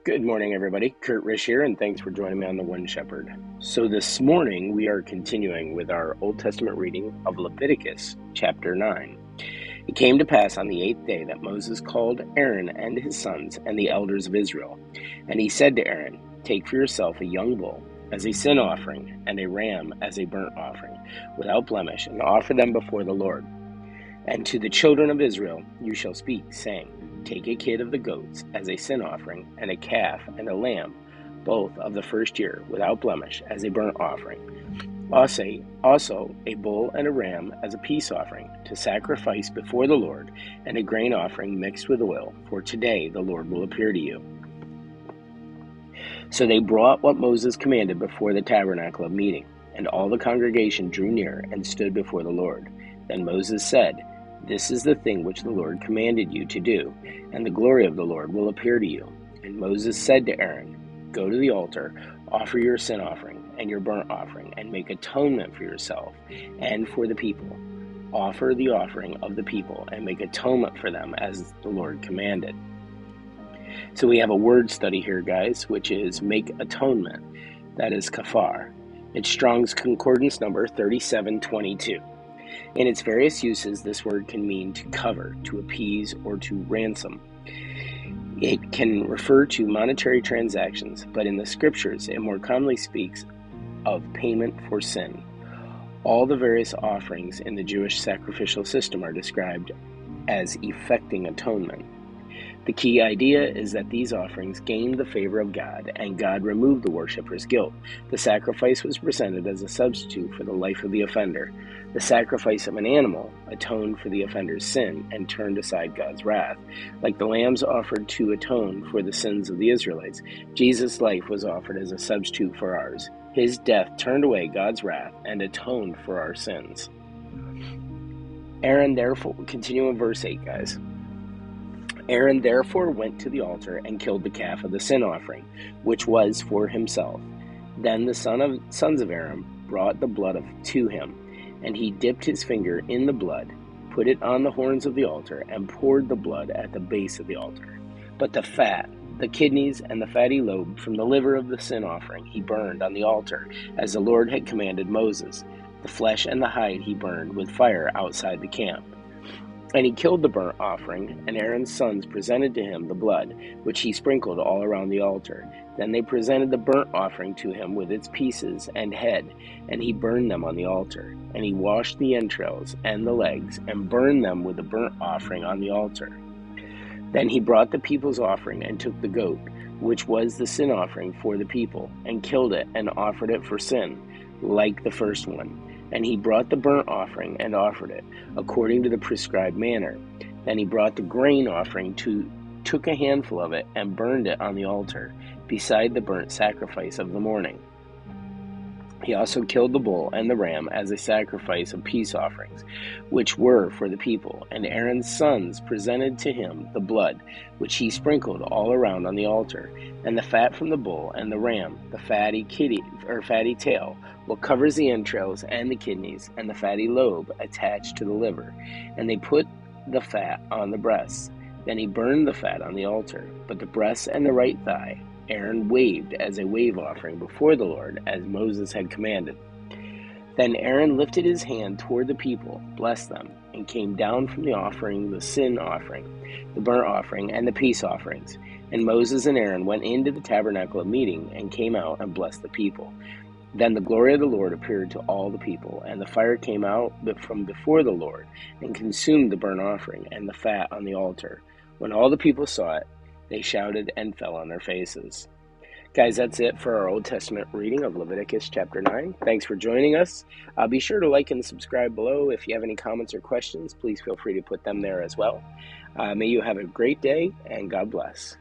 Good morning, everybody. Kurt Risch here, and thanks for joining me on The One Shepherd. So this morning, we are continuing with our Old Testament reading of Leviticus chapter 9. It came to pass on the 8th day that Moses called Aaron and his sons and the elders of Israel. And he said to Aaron, "Take for yourself a young bull as a sin offering, and a ram as a burnt offering, without blemish, and offer them before the Lord. And to the children of Israel you shall speak, saying, Take a kid of the goats as a sin offering, and a calf and a lamb, both of the first year, without blemish, as a burnt offering. Also a bull and a ram as a peace offering, to sacrifice before the Lord, and a grain offering mixed with oil, for today the Lord will appear to you." So they brought what Moses commanded before the tabernacle of meeting, and all the congregation drew near and stood before the Lord. Then Moses said, "This is the thing which the Lord commanded you to do, and the glory of the Lord will appear to you." And Moses said to Aaron, "Go to the altar, offer your sin offering and your burnt offering, and make atonement for yourself and for the people. Offer the offering of the people, and make atonement for them as the Lord commanded." So we have a word study here, guys, which is make atonement. That is kafar. It's Strong's Concordance number 3722. In its various uses, this word can mean to cover, to appease, or to ransom. It can refer to monetary transactions, but in the scriptures, it more commonly speaks of payment for sin. All the various offerings in the Jewish sacrificial system are described as effecting atonement. The key idea is that these offerings gained the favor of God, and God removed the worshipper's guilt. The sacrifice was presented as a substitute for the life of the offender. The sacrifice of an animal atoned for the offender's sin and turned aside God's wrath. Like the lambs offered to atone for the sins of the Israelites, Jesus' life was offered as a substitute for ours. His death turned away God's wrath and atoned for our sins. Aaron therefore, continue in verse 8, guys. Aaron therefore went to the altar and killed the calf of the sin offering, which was for himself. Then the sons of Aaron brought the blood to him, and he dipped his finger in the blood, put it on the horns of the altar, and poured the blood at the base of the altar. But the fat, the kidneys, and the fatty lobe from the liver of the sin offering he burned on the altar, as the Lord had commanded Moses. The flesh and the hide he burned with fire outside the camp. And he killed the burnt offering, and Aaron's sons presented to him the blood, which he sprinkled all around the altar. Then they presented the burnt offering to him with its pieces and head, and he burned them on the altar. And he washed the entrails and the legs, and burned them with the burnt offering on the altar. Then he brought the people's offering, and took the goat, which was the sin offering for the people, and killed it, and offered it for sin, like the first one. And he brought the burnt offering and offered it, according to the prescribed manner. Then he brought the grain offering, took a handful of it, and burned it on the altar, beside the burnt sacrifice of the morning. He also killed the bull and the ram as a sacrifice of peace offerings, which were for the people. And Aaron's sons presented to him the blood, which he sprinkled all around on the altar, and the fat from the bull and the ram, the fatty tail, what covers the entrails and the kidneys, and the fatty lobe attached to the liver. And they put the fat on the breasts. Then he burned the fat on the altar, but the breasts and the right thigh Aaron waved as a wave offering before the Lord, as Moses had commanded. Then Aaron lifted his hand toward the people, blessed them, and came down from the offering, the sin offering, the burnt offering, and the peace offerings. And Moses and Aaron went into the tabernacle of meeting, and came out and blessed the people. Then the glory of the Lord appeared to all the people, and the fire came out from before the Lord, and consumed the burnt offering and the fat on the altar. When all the people saw it, they shouted and fell on their faces. Guys, that's it for our Old Testament reading of Leviticus chapter 9. Thanks for joining us. Be sure to like and subscribe below. If you have any comments or questions, please feel free to put them there as well. May you have a great day, and God bless.